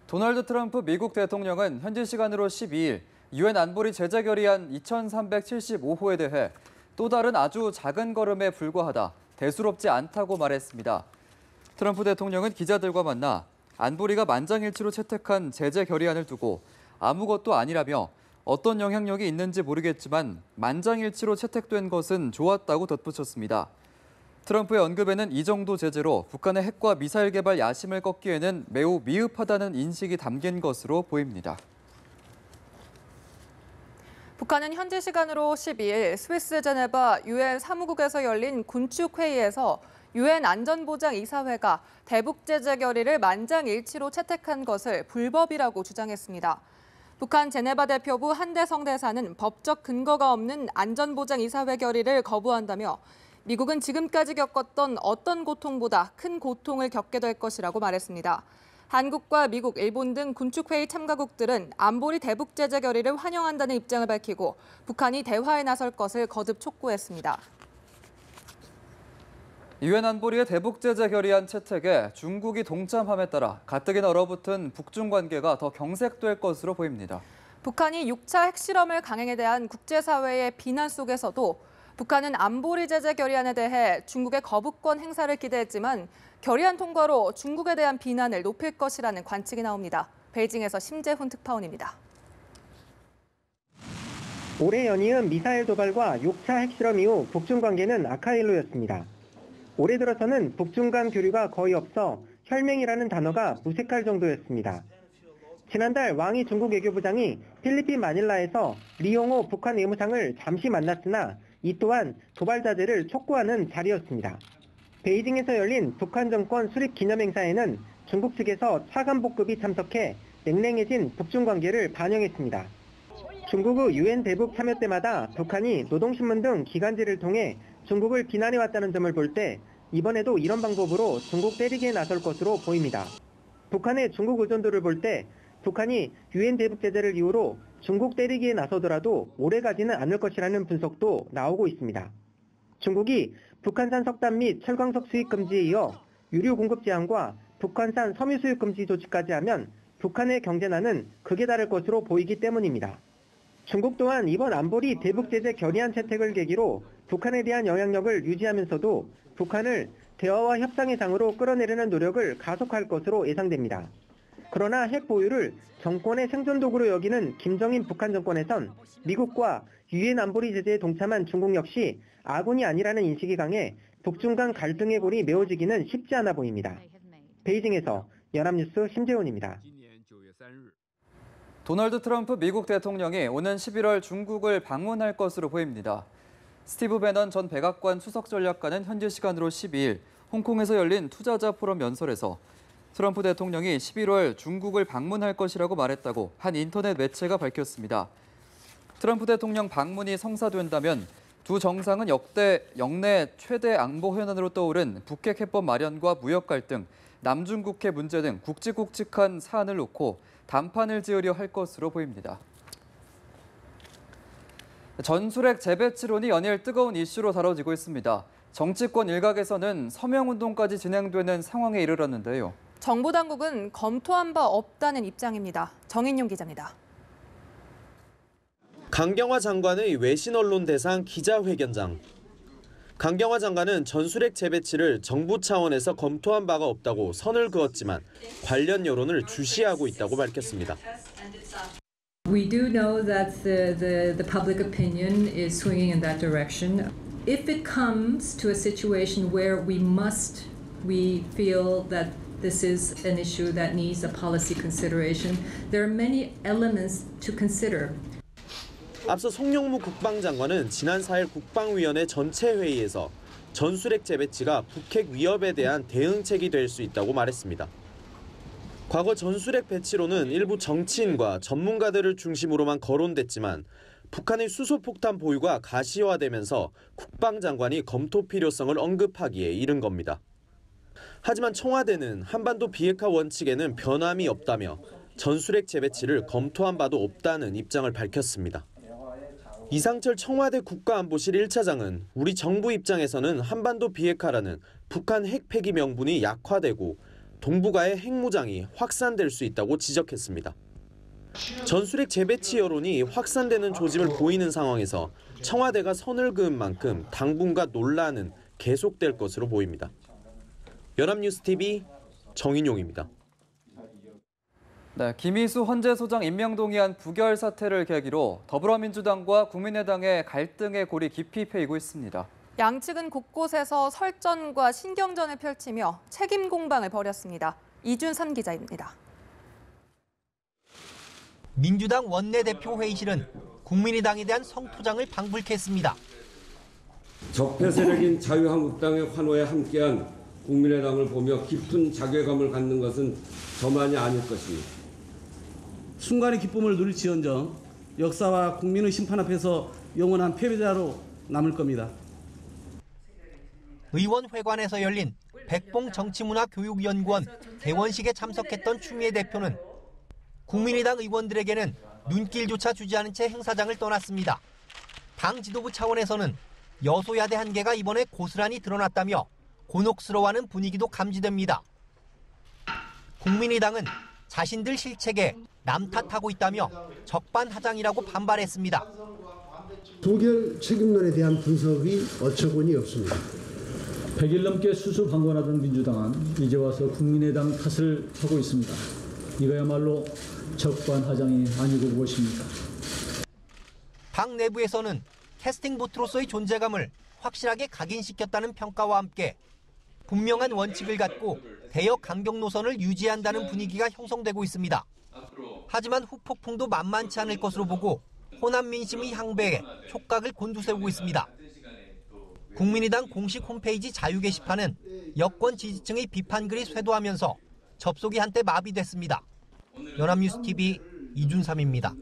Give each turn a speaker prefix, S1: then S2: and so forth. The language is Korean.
S1: 도널드 트럼프 미국 대통령은 현지 시간으로 12일 유엔 안보리 제재 결의안 2375호에 대해 또 다른 아주 작은 걸음에 불과하다, 대수롭지 않다고 말했습니다. 트럼프 대통령은 기자들과 만나 안보리가 만장일치로 채택한 제재 결의안을 두고 아무것도 아니라며 어떤 영향력이 있는지 모르겠지만 만장일치로 채택된 것은 좋았다고 덧붙였습니다. 트럼프의 언급에는 이 정도 제재로 북한의 핵과 미사일 개발 야심을 꺾기에는 매우 미흡하다는 인식이 담긴 것으로 보입니다.
S2: 북한은 현지 시간으로 12일 스위스 제네바 유엔 사무국에서 열린 군축회의에서 유엔 안전보장이사회가 대북 제재 결의를 만장일치로 채택한 것을 불법이라고 주장했습니다. 북한 제네바 대표부 한대성 대사는 법적 근거가 없는 안전보장이사회 결의를 거부한다며 미국은 지금까지 겪었던 어떤 고통보다 큰 고통을 겪게 될 것이라고 말했습니다. 한국과 미국, 일본 등 군축회의 참가국들은 안보리 대북 제재 결의를 환영한다는 입장을 밝히고 북한이 대화에 나설 것을 거듭 촉구했습니다.
S1: 유엔 안보리의 대북 제재 결의안 채택에 중국이 동참함에 따라 가뜩이나 얼어붙은 북중 관계가 더 경색될 것으로 보입니다.
S2: 북한이 6차 핵실험을 강행에 대한 국제사회의 비난 속에서도 북한은 안보리 제재 결의안에 대해 중국의 거부권 행사를 기대했지만 결의안 통과로 중국에 대한 비난을 높일 것이라는 관측이 나옵니다. 베이징에서 심재훈 특파원입니다.
S3: 올해 연이은 미사일 도발과 6차 핵실험 이후 북중 관계는 악화일로였습니다. 올해 들어서는 북중 간 교류가 거의 없어 혈맹이라는 단어가 무색할 정도였습니다. 지난달 왕이 중국 외교부장이 필리핀 마닐라에서 리용호 북한 외무상을 잠시 만났으나 이 또한 도발 자제를 촉구하는 자리였습니다. 베이징에서 열린 북한 정권 수립 기념행사에는 중국 측에서 차관복급이 참석해 냉랭해진 북중 관계를 반영했습니다. 중국의 유엔 대북 참여 때마다 북한이 노동신문 등 기관지를 통해 중국을 비난해왔다는 점을 볼 때 이번에도 이런 방법으로 중국 때리기에 나설 것으로 보입니다. 북한의 중국 의존도를 볼 때 북한이 유엔 대북 제재를 이유로 중국 때리기에 나서더라도 오래가지는 않을 것이라는 분석도 나오고 있습니다. 중국이 북한산 석탄 및 철광석 수입 금지에 이어 유류 공급 제한과 북한산 섬유 수입 금지 조치까지 하면 북한의 경제난은 극에 달할 것으로 보이기 때문입니다. 중국 또한 이번 안보리 대북 제재 결의안 채택을 계기로 북한에 대한 영향력을 유지하면서도 북한을 대화와 협상의 장으로 끌어내려는 노력을 가속할 것으로 예상됩니다. 그러나 핵 보유를 정권의 생존 도구로 여기는 김정인 북한 정권에선 미국과 유엔 안보리 제재에 동참한 중국 역시 아군이 아니라는 인식이 강해 북중 간 갈등의 골이 메워지기는 쉽지 않아 보입니다. 베이징에서 연합뉴스 심재훈입니다.
S1: 도널드 트럼프 미국 대통령이 오는 11월 중국을 방문할 것으로 보입니다. 스티브 배넌 전 백악관 수석 전략가는 현지 시간으로 12일 홍콩에서 열린 투자자 포럼 연설에서 트럼프 대통령이 11월 중국을 방문할 것이라고 말했다고 한 인터넷 매체가 밝혔습니다. 트럼프 대통령 방문이 성사된다면 두 정상은 역대 최대 안보 현안으로 떠오른 북핵 해법 마련과 무역 갈등, 남중국해 문제 등 굵직굵직한 사안을 놓고 담판을 지으려 할 것으로 보입니다. 전술핵 재배치론이 연일 뜨거운 이슈로 다뤄지고 있습니다. 정치권 일각에서는 서명운동까지 진행되는 상황에 이르렀는데요.
S2: 정부 당국은 검토한 바 없다는 입장입니다. 정인용 기자입니다.
S4: 강경화 장관의 외신 언론 대상 기자회견장. 강경화 장관은 전술핵 재배치를 정부 차원에서 검토한 바가 없다고 선을 그었지만 관련 여론을 주시하고 있다고 밝혔습니다.
S5: We do know that the public opinion is swinging in that direction. If it comes to a situation where we feel that this is an issue that needs a policy consideration, there are many elements to consider.
S4: 앞서 송영무 국방장관은 지난 4일 국방위원회 전체 회의에서 전술핵 재배치가 북핵 위협에 대한 대응책이 될 수 있다고 말했습니다. 과거 전술핵 배치로는 일부 정치인과 전문가들을 중심으로만 거론됐지만 북한의 수소폭탄 보유가 가시화되면서 국방장관이 검토 필요성을 언급하기에 이른 겁니다. 하지만 청와대는 한반도 비핵화 원칙에는 변함이 없다며 전술핵 재배치를 검토한 바도 없다는 입장을 밝혔습니다. 이상철 청와대 국가안보실 1차장은 우리 정부 입장에서는 한반도 비핵화라는 북한 핵 폐기 명분이 약화되고 동북아의 핵무장이 확산될 수 있다고 지적했습니다. 전술핵 재배치 여론이 확산되는 조짐을 보이는 상황에서 청와대가 선을 그은 만큼 당분간 논란은 계속될 것으로 보입니다. 연합뉴스TV 정인용입니다.
S1: 네, 김희수 헌재소장 임명동의안 부결 사태를 계기로 더불어민주당과 국민의당의 갈등의 골이 깊이 패이고 있습니다.
S2: 양측은 곳곳에서 설전과 신경전을 펼치며 책임 공방을 벌였습니다. 이준삼 기자입니다.
S6: 민주당 원내대표 회의실은 국민의당에 대한 성토장을 방불케 했습니다.
S7: 적폐 세력인 자유한국당의 환호에 함께한 국민의당을 보며 깊은 자괴감을 갖는 것은 저만이 아닐 것입니다.
S8: 순간의 기쁨을 누릴지언정 역사와 국민의 심판 앞에서 영원한 패배자로 남을 겁니다.
S6: 의원회관에서 열린 백봉 정치문화교육연구원 개원식에 참석했던 추미애 대표는 국민의당 의원들에게는 눈길조차 주지 않은 채 행사장을 떠났습니다. 당 지도부 차원에서는 여소야대 한계가 이번에 고스란히 드러났다며 곤혹스러워하는 분위기도 감지됩니다. 국민의당은 자신들 실책에 남 탓하고 있다며 적반하장이라고 반발했습니다.
S9: 부결 책임론에 대한 분석이 어처구니 없습니다.
S10: 100일 넘게 수수방관하던 민주당은 이제 와서 국민의당 탓을 하고 있습니다. 이거야말로 적반하장이 아니고 무엇입니까?
S6: 당 내부에서는 캐스팅 보트로서의 존재감을 확실하게 각인시켰다는 평가와 함께 분명한 원칙을 갖고 대역 강경 노선을 유지한다는 분위기가 형성되고 있습니다. 하지만 후폭풍도 만만치 않을 것으로 보고 호남 민심의 향배에 촉각을 곤두세우고 있습니다. 국민의당 공식 홈페이지 자유 게시판은 여권 지지층의 비판글이 쇄도하면서 접속이 한때 마비됐습니다. 연합뉴스TV 이준삼입니다.